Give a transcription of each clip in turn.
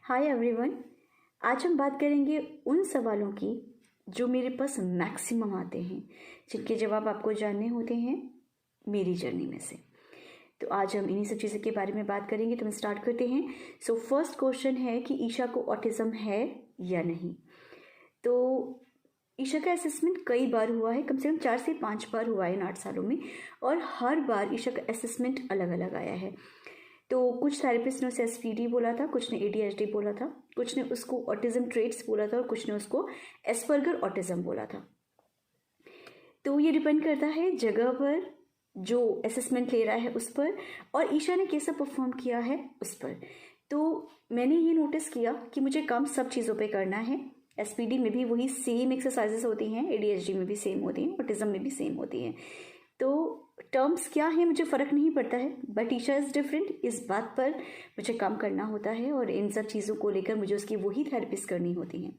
Hi everyone. आज हम बात करेंगे उन सवालों की जो मेरे पास मैक्सिमम आते हैं, जिनके जवाब आपको जानने होते हैं मेरी जर्नी में से। तो आज हम इन्हीं सब चीज़ों के बारे में बात करेंगे। तो हम स्टार्ट करते हैं। सो फर्स्ट क्वेश्चन है कि ईशा को ऑटिज्म है या नहीं। तो ईशा का असेसमेंट कई बार हुआ है, कम से कम 4 से 5 बार हुआ है इन 8 सालों में, और हर बार ईशा का असेसमेंट अलग अलग आया है। तो कुछ थेरेपिस्ट ने उसे एसपीडी बोला था, कुछ ने एडीएचडी बोला था, कुछ ने उसको ऑटिज्म ट्रेट्स बोला था और कुछ ने उसको एस्पर्गर ऑटिज्म बोला था। तो ये डिपेंड करता है जगह पर, जो असेसमेंट ले रहा है उस पर, और ईशा ने कैसा परफॉर्म किया है उस पर। तो मैंने ये नोटिस किया कि मुझे काम सब चीज़ों पे करना है। एसपीडी में भी वही सेम एक्सरसाइजेस होती हैं, एडीएचडी में भी सेम होती हैं, ऑटिज्म में भी सेम होती हैं। तो टर्म्स क्या है मुझे फ़र्क नहीं पड़ता है, बट ईशा इज़ डिफरेंट, इस बात पर मुझे काम करना होता है और इन सब चीज़ों को लेकर मुझे उसकी वही थेरेपिस्ट करनी होती हैं।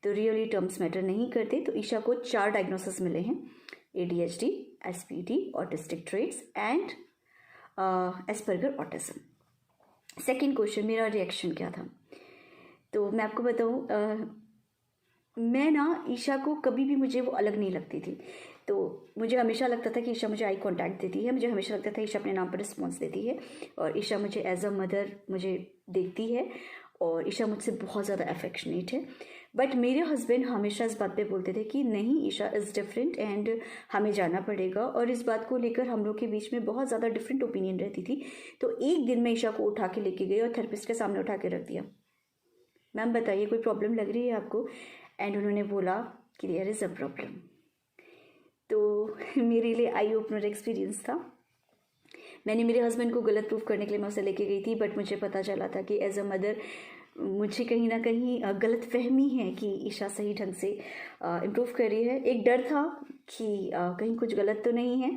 तो रियली टर्म्स मैटर नहीं करते। तो ईशा को 4 डायग्नोसिस मिले हैं: ADHD, SPD, autistic traits and Asperger autism. Second question, मेरा रिएक्शन क्या था। तो मैं आपको बताऊँ, मैं ना ईशा को कभी भी मुझे वो अलग नहीं लगती थी। तो मुझे हमेशा लगता था कि ईशा मुझे आई कांटेक्ट देती है, मुझे हमेशा लगता था ईशा अपने नाम पर रिस्पॉन्स देती है, और ईशा मुझे एज अ मदर मुझे देखती है, और ईशा मुझसे बहुत ज़्यादा अफेक्शनेट है। बट मेरे हस्बैंड हमेशा इस बात पे बोलते थे कि नहीं, ईशा इज़ डिफरेंट एंड हमें जाना पड़ेगा, और इस बात को लेकर हम लोग के बीच में बहुत ज़्यादा डिफरेंट ओपिनियन रहती थी। तो एक दिन मैं ईशा को उठा के लेके गई और थेरेपिस्ट के सामने उठा के रख दिया। मैम बताइए, कोई प्रॉब्लम लग रही है आपको? एंड उन्होंने बोला कि देयर इज़ अ प्रॉब्लम। तो मेरे लिए आई ओपनर एक्सपीरियंस था। मैंने मेरे हस्बैंड को गलत प्रूफ करने के लिए मैं उसे लेके गई थी, बट मुझे पता चला था कि एज अ मदर मुझे कहीं ना कहीं गलत फहमी है कि ईशा सही ढंग से इम्प्रूव कर रही है। एक डर था कि कहीं कुछ गलत तो नहीं है,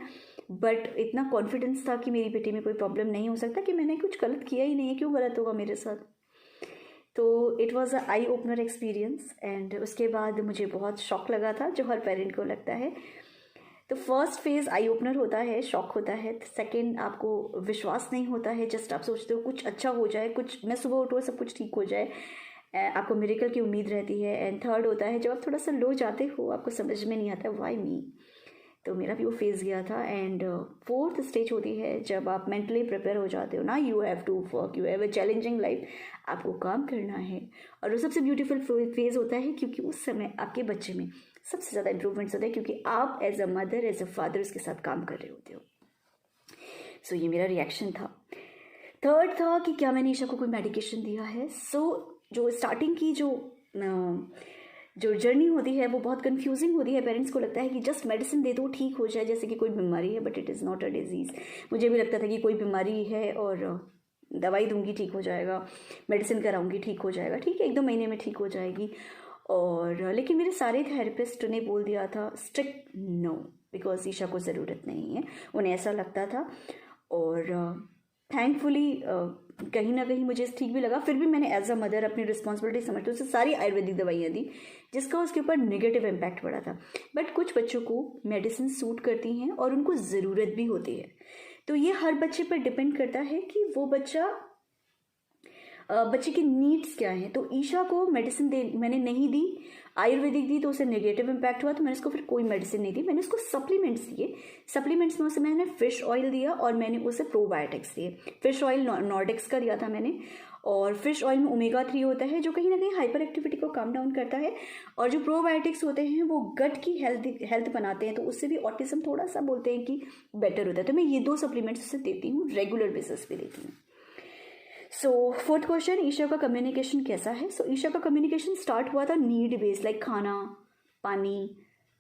बट इतना कॉन्फिडेंस था कि मेरी बेटी में कोई प्रॉब्लम नहीं हो सकता, कि मैंने कुछ गलत किया ही नहीं है, क्यों गलत होगा मेरे साथ। तो it was a eye opener experience. And उसके बाद मुझे बहुत शॉक लगा था, जो हर पेरेंट को लगता है। तो फर्स्ट फेज़ आई ओपनर होता है, शॉक होता है। सेकंड, आपको विश्वास नहीं होता है, जस्ट आप सोचते हो कुछ अच्छा हो जाए, कुछ मैं सुबह उठूँ सब कुछ ठीक हो जाए, आपको मिरेकल की उम्मीद रहती है। एंड थर्ड होता है जब आप थोड़ा सा लो जाते हो, आपको समझ में नहीं आता व्हाई मी। तो मेरा भी वो फेज़ गया था। एंड फोर्थ स्टेज होती है जब आप मेंटली प्रिपेयर हो जाते हो ना, you have to work, you have a challenging life, आपको काम करना है। और वो सबसे ब्यूटीफुल फेज़ होता है, क्योंकि उस समय आपके बच्चे में सबसे ज़्यादा इंप्रूवमेंट्स होता है, क्योंकि आप as a mother, as a father उसके साथ काम कर रहे होते हो। सो ये मेरा रिएक्शन था। थर्ड था कि क्या मैंने ईशा को कोई मेडिकेशन दिया है। जो स्टार्टिंग की जो जर्नी होती है वो बहुत कंफ्यूजिंग होती है। पेरेंट्स को लगता है कि जस्ट मेडिसिन दे दो, ठीक हो जाए, जैसे कि कोई बीमारी है, but it is not a disease. मुझे भी लगता था कि कोई बीमारी है और दवाई दूंगी ठीक हो जाएगा, मेडिसिन कराऊंगी ठीक हो जाएगा, ठीक है 1-2 महीने में ठीक हो जाएगी। और लेकिन मेरे सारे थेरेपिस्ट ने बोल दिया था स्ट्रिक्ट नो, बिकॉज ईशा को ज़रूरत नहीं है, उन्हें ऐसा लगता था। और थैंकफुली कहीं ना कहीं मुझे ठीक भी लगा। फिर भी मैंने एज अ मदर अपनी रिस्पॉन्सिबिलिटी समझते उसे सारी आयुर्वेदिक दवाइयाँ दी, जिसका उसके ऊपर नेगेटिव इम्पैक्ट पड़ा था। बट कुछ बच्चों को मेडिसिन सूट करती हैं और उनको ज़रूरत भी होती है। तो ये हर बच्चे पर डिपेंड करता है कि वो बच्चे की नीड्स क्या हैं। तो ईशा को मेडिसिन मैंने नहीं दी, आयुर्वेदिक दी, तो उसे नेगेटिव इम्पैक्ट हुआ, तो मैंने उसको फिर कोई मेडिसिन नहीं दी, मैंने उसको सप्लीमेंट्स दिए। सप्लीमेंट्स में उसे मैंने फिश ऑयल दिया और मैंने उसे प्रोबायोटिक्स दिए। फिश ऑयल नॉर्डिक्स का दिया था मैंने, और फिश ऑयल में ओमेगा 3 होता है जो कहीं ना कहीं हाइपर एक्टिविटी को काम डाउन करता है, और जो प्रोबायोटिक्स होते हैं वो गट की हेल्थ बनाते हैं, तो उससे भी ऑटिज्म थोड़ा सा बोलते हैं कि बेटर होता है। तो मैं ये 2 सप्लीमेंट्स उसे देती हूँ, रेगुलर बेसिस पे देती हूँ। सो फोर्थ क्वेश्चन, ईशा का कम्युनिकेशन कैसा है। सो ईशा का कम्युनिकेशन स्टार्ट हुआ था नीड बेस्ड, लाइक खाना, पानी,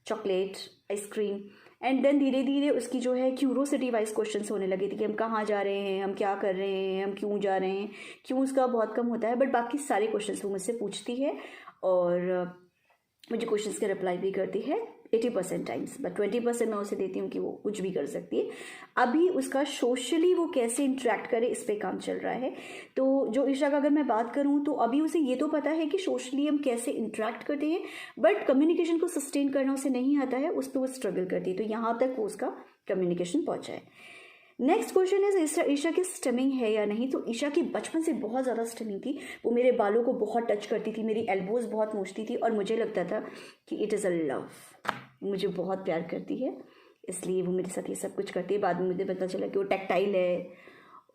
चॉकलेट, आइसक्रीम, एंड देन धीरे धीरे उसकी जो है क्यूरोसिटी वाइज क्वेश्चंस होने लगे थे कि हम कहाँ जा रहे हैं, हम क्या कर रहे हैं, हम क्यों जा रहे हैं, क्यों, उसका बहुत कम होता है। बट बाकी सारे क्वेश्चंस वो मुझसे पूछती है और मुझे क्वेश्चंस के रिप्लाई भी करती है 80% टाइम्स, बट 20% मैं उसे देती हूँ कि वो कुछ भी कर सकती है। अभी उसका सोशली वो कैसे इंटरेक्ट करे इस पे काम चल रहा है। तो जो ईशा का अगर मैं बात करूँ तो अभी उसे ये तो पता है कि सोशली हम कैसे इंटरेक्ट करते हैं, बट कम्युनिकेशन को सस्टेन करना उसे नहीं आता है, उस पर वो स्ट्रगल करती है। तो यहाँ तक वो उसका कम्युनिकेशन पहुँचा है। नेक्स्ट क्वेश्चन है ईशा की स्टमिंग है या नहीं। तो ईशा की बचपन से बहुत ज़्यादा स्टमिंग थी। वो मेरे बालों को बहुत टच करती थी, मेरी एल्बोज बहुत नोचती थी और मुझे लगता था कि इट इज़ अ लव, मुझे बहुत प्यार करती है, इसलिए वो मेरे साथ ये सब कुछ करती है। बाद में मुझे पता चला कि वो टैक्टाइल है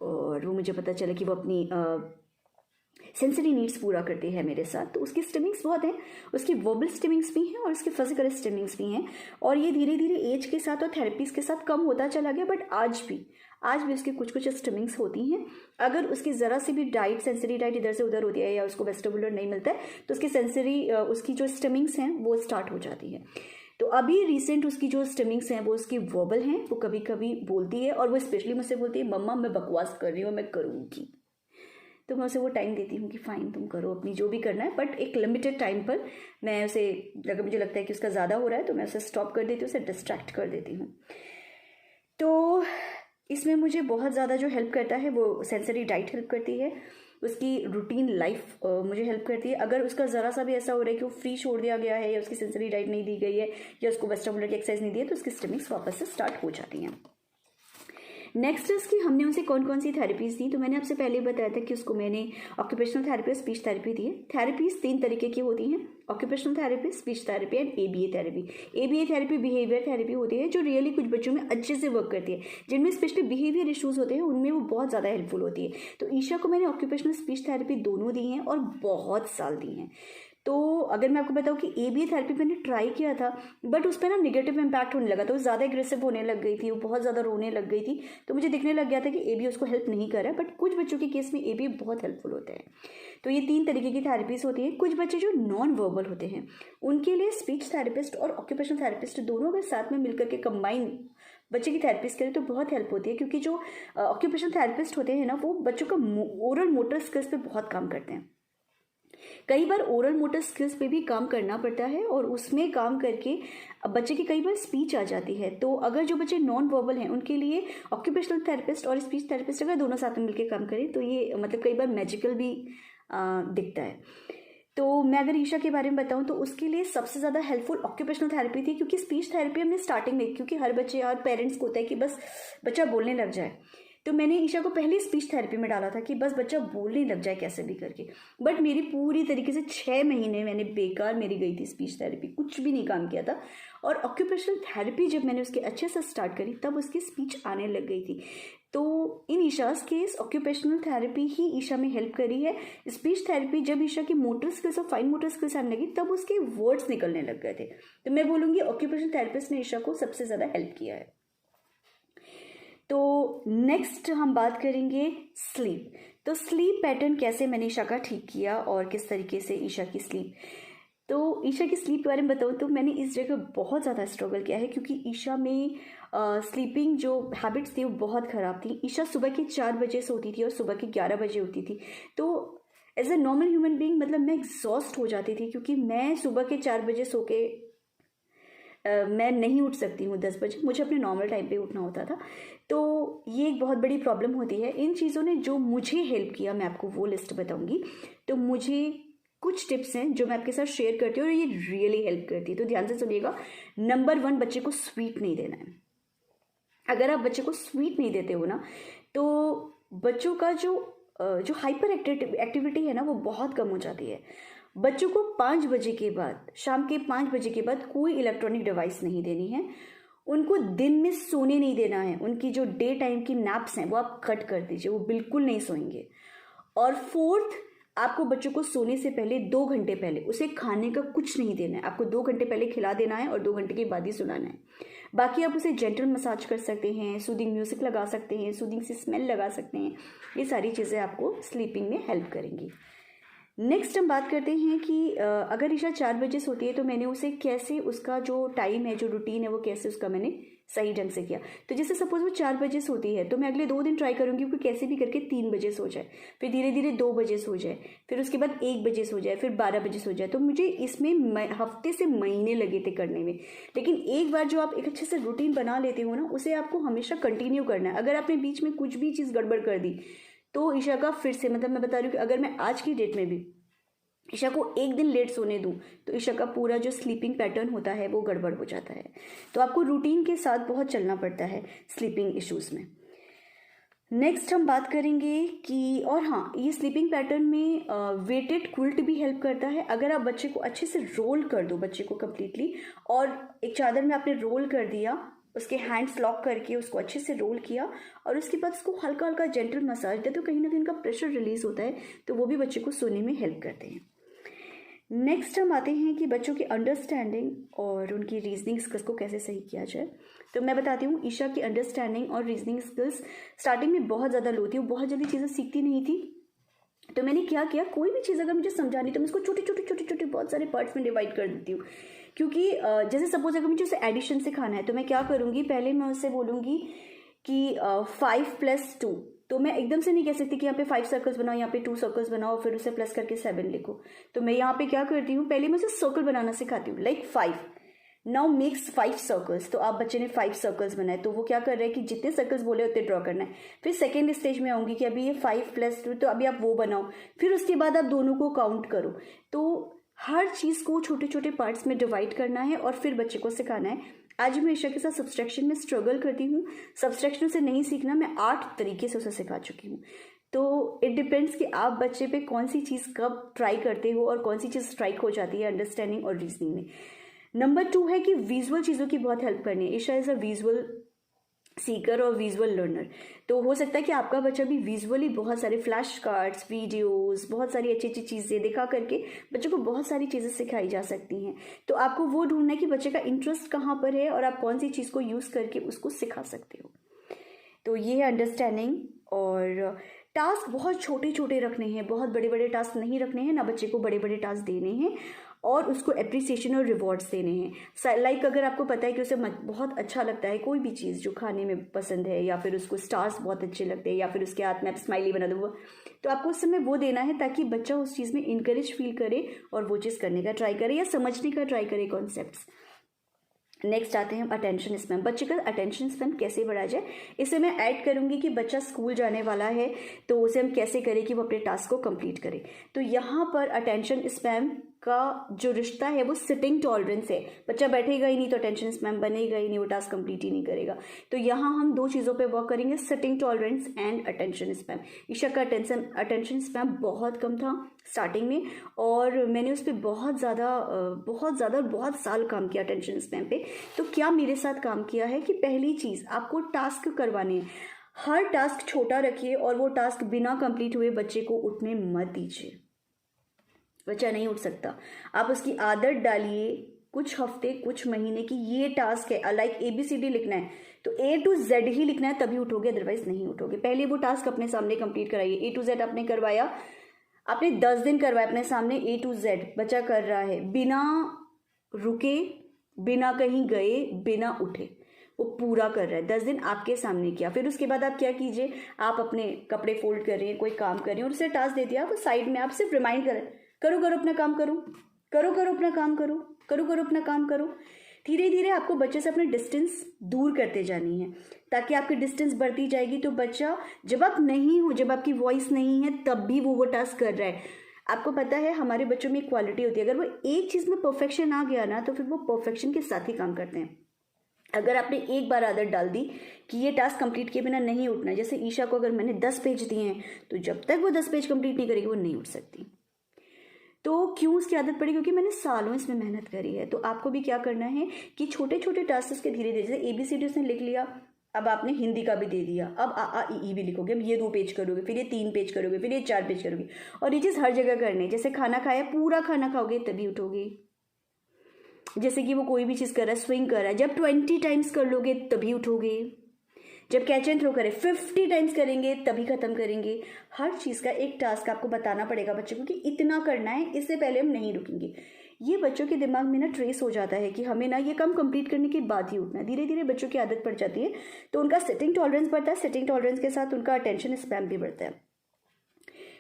और वो मुझे पता चला कि वो अपनी सेंसरी नीड्स पूरा करती है मेरे साथ। तो उसकी स्टिमिंग्स बहुत हैं, उसकी वर्बल स्टिमिंग्स भी हैं और उसकी फिजिकल स्टिमिंग्स भी हैं। और ये धीरे धीरे एज के साथ और थेरेपीज के साथ कम होता चला गया, बट आज भी उसकी कुछ कुछ स्टिमिंग्स होती हैं। अगर उसकी ज़रा सी भी डाइट, सेंसरी डाइट इधर से उधर होती है या उसको वेजिटेबुलर नहीं मिलता है तो उसकी जो स्टिमिंग्स हैं वो स्टार्ट हो जाती है। तो अभी रिसेंट उसकी जो स्टिमिंग्स हैं वो उसकी वर्बल हैं, वो कभी कभी बोलती है और वो स्पेशली मुझसे बोलती है मम्मा मैं बकवास कर रही हूँ, मैं करूँगी। तो मैं उसे वो टाइम देती हूँ कि फ़ाइन तुम करो अपनी जो भी करना है, बट एक लिमिटेड टाइम पर। मैं उसे, अगर मुझे लगता है कि उसका ज़्यादा हो रहा है तो मैं उसे स्टॉप कर देती हूँ, उसे डिस्ट्रैक्ट कर देती हूँ। तो इसमें मुझे बहुत ज़्यादा जो हेल्प करता है वो सेंसरी डाइट हेल्प करती है, उसकी रूटीन लाइफ मुझे हेल्प करती है। अगर उसका ज़रा सा भी ऐसा हो रहा है कि वो फ्री छोड़ दिया गया है या उसकी सेंसरी डाइट नहीं दी गई है या उसको वेजिटेबुलर की एक्सरसाइज नहीं दी है तो उसकी स्टिमिंग्स वापस से स्टार्ट हो जाती हैं। नेक्स्ट इसकी हमने उसे कौन कौन सी थेरेपीज दी। तो मैंने आपसे पहले बताया था कि उसको मैंने ऑक्यूपेशनल थेरेपी और स्पीच थेरेपी दी है। थेरेपीज 3 तरीके की होती हैं, occupational therapy, speech therapy and ABA therapy. ABA therapy behaviour therapy होती है जो रियली कुछ बच्चों में अच्छे से वर्क करती है, जिनमें स्पेशली बिहेवियर इशूज़ होते हैं उनमें वो बहुत ज़्यादा हेल्पफुल होती है। तो ईशा को मैंने ऑक्यूपेशनल स्पीच थेरेपी दोनों दी हैं और बहुत साल दी हैं। तो अगर मैं आपको बताऊँ कि ABA थेरेपी मैंने ट्राई किया था, बट उस पर ना निगेटिव इम्पैक्ट होने लगा था, वो ज़्यादा एग्रेसिव होने लग गई थी, वो बहुत ज़्यादा रोने लग गई थी। तो मुझे दिखने लग गया था कि ABA उसको हेल्प नहीं कर रहा है, बट कुछ बच्चों के केस में ABA बहुत हेल्पफुल होता है। तो ये 3 तरीके की थेरेपीज होती है। कुछ बच्चे जो नॉन वर्बल होते हैं उनके लिए स्पीच थेरेपिस्ट और ऑक्यूपेशनल थेरेपिस्ट दोनों अगर साथ में मिलकर के कंबाइन बच्चे की थेरेपीज करें तो बहुत हेल्प होती है, क्योंकि जो ऑक्यूपेशनल थेरेपिस्ट होते हैं ना वो बच्चों का ओरल मोटर स्किल्स पे बहुत काम करते हैं। कई बार ओरल मोटर स्किल्स पे भी काम करना पड़ता है और उसमें काम करके बच्चे की कई बार स्पीच आ जाती है। तो अगर जो बच्चे नॉन वर्बल हैं उनके लिए ऑक्यूपेशनल थेरेपिस्ट और स्पीच थेरेपिस्ट अगर दोनों साथ में मिलकर काम करें तो ये मतलब कई बार मैजिकल भी दिखता है। तो मैं अगर ईशा के बारे में बताऊं तो उसके लिए सबसे ज़्यादा हेल्पफुल ऑक्यूपेशनल थेरेपी थी, क्योंकि स्पीच थेरेपी हमने स्टार्टिंग में, क्योंकि हर बच्चे हर पेरेंट्स को होता है कि बस बच्चा बोलने लग जाए, तो मैंने ईशा को पहले स्पीच थेरेपी में डाला था कि बस बच्चा बोलने लग जाए कैसे भी करके। बट मेरी पूरी तरीके से 6 महीने मैंने बेकार मेरी गई थी स्पीच थेरेपी, कुछ भी नहीं काम किया था। और ऑक्यूपेशनल थेरेपी जब मैंने उसके अच्छे से स्टार्ट करी तब उसकी स्पीच आने लग गई थी। तो इन ईशाज केस ऑक्यूपेशनल थेरेपी ही ईशा में हेल्प करी है। स्पीच थेरेपी जब ईशा की मोटर स्किल्स और फाइन मोटर स्किल्स आने लगी तब उसके वर्ड्स निकलने लग गए थे। तो मैं बोलूँगी ऑक्यूपेशनल थेरेपिस्ट ने ईशा को सबसे ज़्यादा हेल्प किया है। तो नेक्स्ट हम बात करेंगे स्लीप। तो स्लीप पैटर्न कैसे मैंने ईशा का ठीक किया और किस तरीके से ईशा की स्लीप, तो ईशा की स्लीप के बारे में बताऊँ तो मैंने इस जगह बहुत ज़्यादा स्ट्रगल किया है, क्योंकि ईशा में स्लीपिंग जो हैबिट्स थी वो बहुत ख़राब थी। ईशा सुबह के 4 बजे सोती थी और सुबह के 11 बजे उठती थी। तो as a normal human being मतलब मैं एग्जॉस्ट हो जाती थी, क्योंकि मैं सुबह के 4 बजे सो के मैं नहीं उठ सकती हूँ 10 बजे, मुझे अपने नॉर्मल टाइम पे उठना होता था। तो ये एक बहुत बड़ी प्रॉब्लम होती है। इन चीज़ों ने जो मुझे हेल्प किया मैं आपको वो लिस्ट बताऊँगी। तो मुझे कुछ टिप्स हैं जो मैं आपके साथ शेयर करती हूँ और ये रियली हेल्प करती है, तो ध्यान से सुनिएगा। नंबर 1, बच्चे को स्वीट नहीं देना है। अगर आप बच्चे को स्वीट नहीं देते हो ना तो बच्चों का जो हाइपर एक्टिविटी है ना वो बहुत कम हो जाती है। बच्चों को 5 बजे के बाद, शाम के 5 बजे के बाद कोई इलेक्ट्रॉनिक डिवाइस नहीं देनी है। उनको दिन में सोने नहीं देना है। उनकी जो डे टाइम की नैप्स हैं वो आप कट कर दीजिए, वो बिल्कुल नहीं सोएंगे। और 4th, आपको बच्चों को सोने से पहले 2 घंटे पहले उसे खाने का कुछ नहीं देना है। आपको 2 घंटे पहले खिला देना है और 2 घंटे के बाद ही सुलाना है। बाकी आप उसे जेंटल मसाज कर सकते हैं, सूदिंग म्यूजिक लगा सकते हैं, सूदिंग सी स्मेल लगा सकते हैं। ये सारी चीज़ें आपको स्लीपिंग में हेल्प करेंगी। नेक्स्ट हम बात करते हैं कि अगर ईशा 4 बजे सोती है तो मैंने उसे कैसे, उसका जो टाइम है, जो रूटीन है, वो कैसे उसका मैंने सही ढंग से किया। तो जैसे सपोज वो 4 बजे सोती है तो मैं अगले 2 दिन ट्राई करूँगी कि कैसे भी करके 3 बजे सो जाए, फिर धीरे धीरे 2 बजे सो जाए, फिर उसके बाद 1 बजे सो जाए, फिर 12 बजे सो जाए। तो मुझे इसमें हफ्ते से महीने लगे थे करने में। लेकिन एक बार जो आप एक अच्छे से रूटीन बना लेते हो ना, उसे आपको हमेशा कंटिन्यू करना है। अगर आपने बीच में कुछ भी चीज़ गड़बड़ कर दी तो ईशा का फिर से, मतलब मैं बता रही हूँ कि अगर मैं आज की डेट में भी ईशा को 1 दिन लेट सोने दूं तो ईशा का पूरा जो स्लीपिंग पैटर्न होता है वो गड़बड़ हो जाता है। तो आपको रूटीन के साथ बहुत चलना पड़ता है स्लीपिंग इश्यूज़ में। नेक्स्ट हम बात करेंगे कि और हाँ, ये स्लीपिंग पैटर्न में वेटेड क्विल्ट भी हेल्प करता है। अगर आप बच्चे को अच्छे से रोल कर दो, बच्चे को कम्प्लीटली, और एक चादर में आपने रोल कर दिया, उसके हैंड्स लॉक करके उसको अच्छे से रोल किया और उसके बाद उसको हल्का हल्का जेंटल मसाज दे, तो कहीं ना कहीं उनका प्रेशर रिलीज होता है, तो वो भी बच्चे को सोने में हेल्प करते हैं। नेक्स्ट हम आते हैं कि बच्चों की अंडरस्टैंडिंग और उनकी रीजनिंग स्किल्स को कैसे सही किया जाए। तो मैं बताती हूँ, ईशा की अंडरस्टैंडिंग और रीजनिंग स्किल्स स्टार्टिंग में बहुत ज़्यादा लो थी, वो बहुत जल्दी चीज़ें सीखती नहीं थी। तो मैंने क्या किया, कोई भी चीज़ अगर मुझे समझानी तो मैं इसको छोटे छोटे छोटे छोटे बहुत सारे पार्ट्स में डिवाइड कर देती हूँ। क्योंकि जैसे सपोज अगर मुझे उसे एडिशन सिखाना है तो मैं क्या करूँगी, पहले मैं उससे बोलूँगी कि 5+2, तो मैं एकदम से नहीं कह सकती कि यहाँ पे 5 सर्कल्स बनाओ, यहाँ पे 2 सर्कल्स बनाओ, फिर उसे प्लस करके 7 लिखो। तो मैं यहाँ पे क्या करती हूँ, पहले मैं उसे सर्कल बनाना सिखाती हूँ, लाइक 5 नाउ मेक्स 5 सर्कल्स। तो आप बच्चे ने 5 सर्कल्स बनाए, तो वो क्या कर रहे हैं कि जितने सर्कल्स बोले उतने ड्रॉ करना है। फिर सेकेंड स्टेज में आऊँगी कि अभी ये 5+2, तो अभी आप वो बनाओ, फिर उसके बाद आप दोनों को काउंट करो। तो हर चीज़ को छोटे छोटे पार्ट्स में डिवाइड करना है और फिर बच्चे को सिखाना है। आज मैं ईशा के साथ सब्सट्रैक्शन में स्ट्रगल करती हूँ, सब्सट्रैक्शन से नहीं सीखना, मैं 8 तरीके से उसे सिखा चुकी हूँ। तो इट डिपेंड्स कि आप बच्चे पे कौन सी चीज़ कब ट्राई करते हो और कौन सी चीज़ स्ट्राइक हो जाती है अंडरस्टैंडिंग और रीजनिंग में। नंबर 2 है कि विजुअल चीज़ों की बहुत हेल्प करनी है। Isha is a visual seeker और विजुअल लर्नर, तो हो सकता है कि आपका बच्चा भी विजुअली बहुत सारे फ्लैश कार्ड्स, वीडियोस, बहुत सारी अच्छी अच्छी चीज़ें दिखा करके बच्चों को बहुत सारी चीज़ें सिखाई जा सकती हैं। तो आपको वो ढूंढना है कि बच्चे का इंटरेस्ट कहाँ पर है और आप कौन सी चीज़ को यूज़ करके उसको सिखा सकते हो। तो ये है अंडरस्टैंडिंग। और टास्क बहुत छोटे छोटे रखने हैं, बहुत बड़े बड़े टास्क नहीं रखने हैं, ना बच्चे को बड़े बड़े टास्क देने हैं, और उसको एप्रिसिएशन और रिवॉर्ड्स देने हैं। लाइक अगर आपको पता है कि उसे बहुत अच्छा लगता है कोई भी चीज़ जो खाने में पसंद है, या फिर उसको स्टार्स बहुत अच्छे लगते हैं, या फिर उसके हाथ में आप स्माइली बना दो, तो आपको उस समय वो देना है ताकि बच्चा उस चीज़ में इंकरेज फील करे और वो चीज़ करने का ट्राई करे या समझने का ट्राई करे कॉन्सेप्ट्स। नेक्स्ट आते हैं हम अटेंशन स्पैम। बच्चे का अटेंशन स्पैम कैसे बढ़ाया जाए, इसे मैं ऐड करूंगी कि बच्चा स्कूल जाने वाला है तो उसे हम कैसे करें कि वो अपने टास्क को कंप्लीट करे। तो यहाँ पर अटेंशन स्पैम का जो रिश्ता है वो सिटिंग टॉलरेंस है। बच्चा बैठेगा ही नहीं तो अटेंशन स्पैम बनेगा ही नहीं, वो टास्क कंप्लीट ही नहीं करेगा। तो यहाँ हम 2 चीज़ों पे वर्क करेंगे, sitting tolerance and attention span. Isha का अटेंशन स्पैम बहुत कम था स्टार्टिंग में, और मैंने उस पर बहुत साल काम किया अटेंशन स्पैम पे। तो क्या मेरे साथ काम किया है कि पहली चीज़ आपको टास्क करवाने हैं, हर टास्क छोटा रखिए और वो टास्क बिना कंप्लीट हुए बच्चे को उठने मत दीजिए। बच्चा नहीं उठ सकता, आप उसकी आदत डालिए कुछ हफ्ते कुछ महीने की, ये टास्क है लाइक ABCD लिखना है तो A to Z ही लिखना है, तभी उठोगे, अदरवाइज नहीं उठोगे। पहले वो टास्क अपने सामने कंप्लीट कराइए। A to Z आपने करवाया, आपने 10 दिन करवाया अपने सामने, A to Z बच्चा कर रहा है बिना रुके, बिना कहीं गए, बिना उठे, वो पूरा कर रहा है। 10 दिन आपके सामने किया। फिर उसके बाद आप क्या कीजिए, आप अपने कपड़े फोल्ड कर रहे हैं, कोई काम कर रहे हैं और उसे टास्क दे दिया, वो साइड में आप सिर्फ रिमाइंड करें, करो करो अपना काम करो, करो करो अपना काम करो, करो करो अपना काम करो। धीरे धीरे आपको बच्चे से अपने डिस्टेंस दूर करते जानी है, ताकि आपकी डिस्टेंस बढ़ती जाएगी तो बच्चा जब आप नहीं हो, जब आपकी वॉइस नहीं है, तब भी वो टास्क कर रहा है। आपको पता है हमारे बच्चों में एक क्वालिटी होती है, अगर वो एक चीज़ में परफेक्शन आ गया ना तो फिर वो परफेक्शन के साथ ही काम करते हैं। अगर आपने एक बार आदत डाल दी कि ये टास्क कंप्लीट किए बिना नहीं उठना, जैसे ईशा को अगर मैंने 10 पेज दिए हैं तो जब तक वो 10 पेज कंप्लीट नहीं करेगी वो नहीं उठ सकती। तो क्यों उसकी आदत पड़ी, क्योंकि मैंने सालों इसमें मेहनत करी है। तो आपको भी क्या करना है कि छोटे छोटे टास्क के धीरे धीरे, जैसे ABCD उसने लिख लिया, अब आपने हिंदी का भी दे दिया, अब A भी लिखोगे, अब ये 2 पेज करोगे, फिर ये 3 पेज करोगे, फिर ये 4 पेज करोगे, और ये चीज़ हर जगह करनी है। जैसे खाना खाया, पूरा खाना खाओगे तभी उठोगे। जैसे कि वो कोई भी चीज़ कर रहा है, स्विंग कर रहा है, जब 20 टाइम्स कर लोगे तभी उठोगे। जब कैच एंड थ्रो करें 50 टाइम्स करेंगे तभी खत्म करेंगे। हर चीज़ का एक टास्क आपको बताना पड़ेगा बच्चे को कि इतना करना है, इससे पहले हम नहीं रुकेंगे। ये बच्चों के दिमाग में ना ट्रेस हो जाता है कि हमें ना ये काम कंप्लीट करने के बाद ही उठना है। धीरे धीरे बच्चों की आदत पड़ जाती है तो उनका सिटिंग टॉलरेंस बढ़ता है, सिटिंग टॉलरेंस के साथ उनका अटेंशन स्पैम भी बढ़ता है।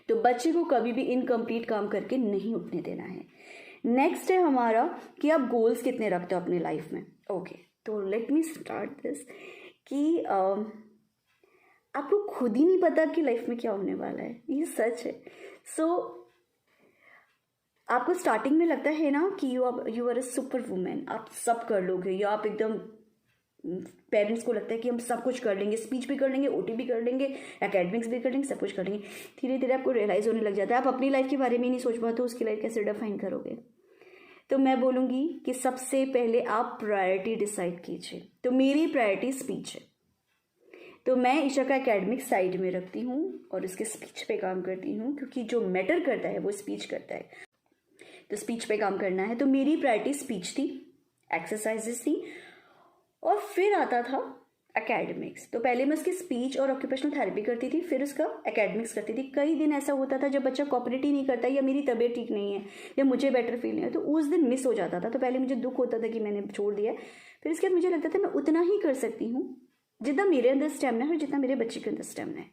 तो बच्चे को कभी भी इनकम्प्लीट काम करके नहीं उठने देना है। नेक्स्ट है हमारा कि आप गोल्स कितने रखते हो अपने लाइफ में। ओके, तो लेट मी स्टार्ट दिस कि आपको खुद ही नहीं पता कि लाइफ में क्या होने वाला है, ये सच है। सो आपको स्टार्टिंग में लगता है ना कि you are a super women, आप सब कर लोगे, या आप एकदम पेरेंट्स को लगता है कि हम सब कुछ कर लेंगे, स्पीच भी कर लेंगे, ओटी भी कर लेंगे, एकेडमिक्स भी कर लेंगे, सब कुछ कर लेंगे। धीरे धीरे आपको रियलाइज़ होने लग जाता है आप अपनी लाइफ के बारे में ही नहीं सोच पाते, तो उसकी लाइफ कैसे डिफाइन करोगे। तो मैं बोलूँगी कि सबसे पहले आप प्रायोरिटी डिसाइड कीजिए। तो मेरी प्रायोरिटी स्पीच है, तो मैं ईशा का एकेडमिक साइड में रखती हूँ और उसके स्पीच पे काम करती हूँ, क्योंकि जो मैटर करता है वो स्पीच करता है। तो स्पीच पे काम करना है, तो मेरी प्रायोरिटी स्पीच थी, एक्सरसाइजेस थी, और फिर आता था एकेडमिक्स। तो पहले मैं उसकी स्पीच और ऑक्यूपेशनल थेरेपी करती थी, फिर उसका एकेडमिक्स करती थी। कई दिन ऐसा होता था जब बच्चा कोऑपरेट ही नहीं करता, या मेरी तबीयत ठीक नहीं है, या मुझे बेटर फील नहीं है, तो उस दिन मिस हो जाता था। तो पहले मुझे दुख होता था कि मैंने छोड़ दिया, फिर उसके बाद मुझे लगता था मैं उतना ही कर सकती हूँ जितना मेरे अंदर स्टेमिना है और जितना मेरे बच्चे के अंदर स्टेमिना है।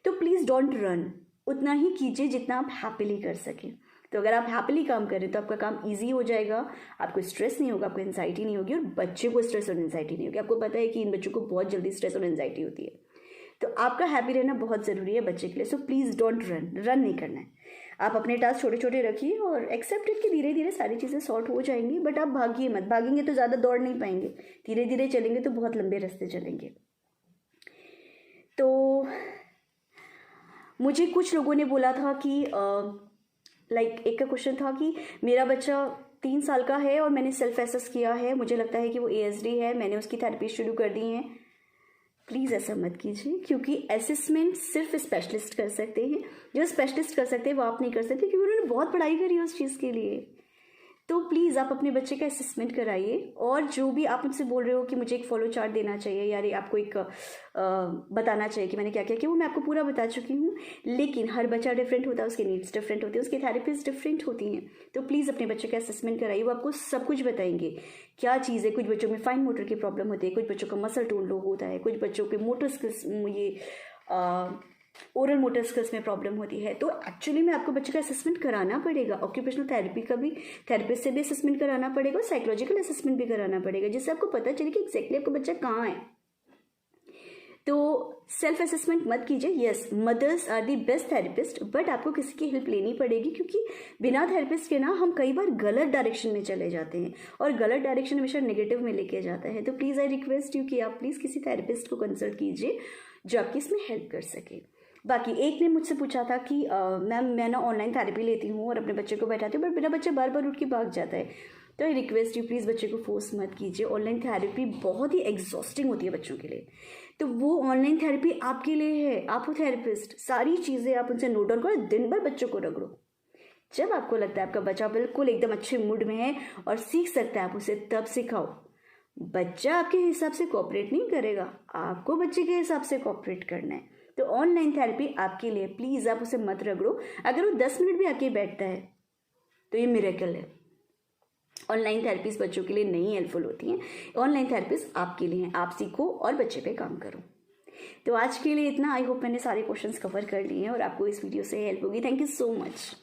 तो प्लीज़ डोंट रन, उतना ही कीजिए जितना आप हैप्पीली कर सकें। तो अगर आप हैप्पीली काम करें तो आपका काम इजी हो जाएगा, आपको स्ट्रेस नहीं होगा, आपको एंजाइटी नहीं होगी, और बच्चे को स्ट्रेस और एंजाइटी नहीं होगी। आपको पता है कि इन बच्चों को बहुत जल्दी स्ट्रेस और एंजाइटी होती है, तो आपका हैप्पी रहना बहुत ज़रूरी है बच्चे के लिए। सो प्लीज़ डोंट रन नहीं करना है। आप अपने टास्क छोटे छोटे रखिए और एक्सेप्ट कि धीरे धीरे सारी चीज़ें सॉर्ट हो जाएंगी, बट आप भागिए मत, भागेंगे तो ज़्यादा दौड़ नहीं पाएंगे, धीरे धीरे चलेंगे तो बहुत लंबे रास्ते चलेंगे। तो मुझे कुछ लोगों ने बोला था कि एक का क्वेश्चन था कि मेरा बच्चा 3 साल का है और मैंने सेल्फ एसेस किया है, मुझे लगता है कि वो ASD है, मैंने उसकी थेरेपी शुरू कर दी है। प्लीज़ ऐसा मत कीजिए, क्योंकि असेसमेंट सिर्फ स्पेशलिस्ट कर सकते हैं। जो स्पेशलिस्ट कर सकते हैं वो आप नहीं कर सकते, क्योंकि उन्होंने बहुत पढ़ाई करी है उस चीज़ के लिए। तो प्लीज़ आप अपने बच्चे का असेसमेंट कराइए, और जो भी आप मुझसे बोल रहे हो कि मुझे एक फॉलो चार्ट देना चाहिए, यार आपको एक बताना चाहिए कि मैंने क्या क्या किया, वो मैं आपको पूरा बता चुकी हूँ। लेकिन हर बच्चा डिफरेंट होता है, उसके नीड्स डिफरेंट होती है, उसकी थेरेपीज डिफरेंट होती हैं। तो प्लीज़ अपने बच्चे का असेसमेंट कराइए, वो आपको सब कुछ बताएंगे क्या चीज़ है। कुछ बच्चों में फाइन मोटर की प्रॉब्लम होती है, कुछ बच्चों का मसल टोन लो होता है, कुछ बच्चों के मोटर स्किल्स, ये ओरल मोटर स्किल्स में प्रॉब्लम होती है। तो एक्चुअली में आपको बच्चे का असेसमेंट कराना पड़ेगा, ऑक्यूपेशनल थेरेपी का भी, थेरेपिस्ट से भी असेसमेंट कराना पड़ेगा, और साइकोलॉजिकल असेसमेंट भी कराना पड़ेगा, जिससे आपको पता चले कि एक्जैक्टली आपका बच्चा कहाँ है। तो सेल्फ असेसमेंट मत कीजिए। Yes, mothers are the best therapist, but आपको किसी की हेल्प लेनी पड़ेगी, क्योंकि बिना थेरेपिस्ट के ना हम कई बार गलत डायरेक्शन में चले जाते हैं, और गलत डायरेक्शन हमेशा नेगेटिव में लेके जाता है। तो प्लीज़ आई रिक्वेस्ट यू कि आप प्लीज़ किसी थेरेपिस्ट को कंसल्ट कीजिए जो आपकी इसमें हेल्प कर सके। बाकी एक ने मुझसे पूछा था कि मैम मैं ना ऑनलाइन थेरेपी लेती हूँ और अपने बच्चे को बैठाती हूँ, बट मेरा बच्चा बार बार उठ के भाग जाता है। तो आई रिक्वेस्ट यू प्लीज़ बच्चे को फोर्स मत कीजिए। ऑनलाइन थेरेपी बहुत ही एग्जॉस्टिंग होती है बच्चों के लिए, तो वो ऑनलाइन थेरेपी आपके लिए है। आप हो थेरेपिस्ट, सारी चीज़ें आप उनसे नोट डाउन करो, दिन भर बच्चों को रगड़ो। जब आपको लगता है आपका बच्चा बिल्कुल एकदम अच्छे मूड में है और सीख सकता है, आप उसे तब सिखाओ। बच्चा आपके हिसाब से कोऑपरेट नहीं करेगा, आपको बच्चे के हिसाब से कोऑपरेट करना है। तो ऑनलाइन थेरेपी आपके लिए, प्लीज़ आप उसे मत रगड़ो। अगर वो 10 मिनट भी आके बैठता है तो ये मिरेकल है। ऑनलाइन थेरेपीज बच्चों के लिए नहीं हेल्पफुल होती हैं, ऑनलाइन थेरेपीज आपके लिए हैं। आप सीखो और बच्चे पे काम करो। तो आज के लिए इतना। आई होप मैंने सारे क्वेश्चंस कवर कर लिए हैं और आपको इस वीडियो से हेल्प होगी। Thank you so much.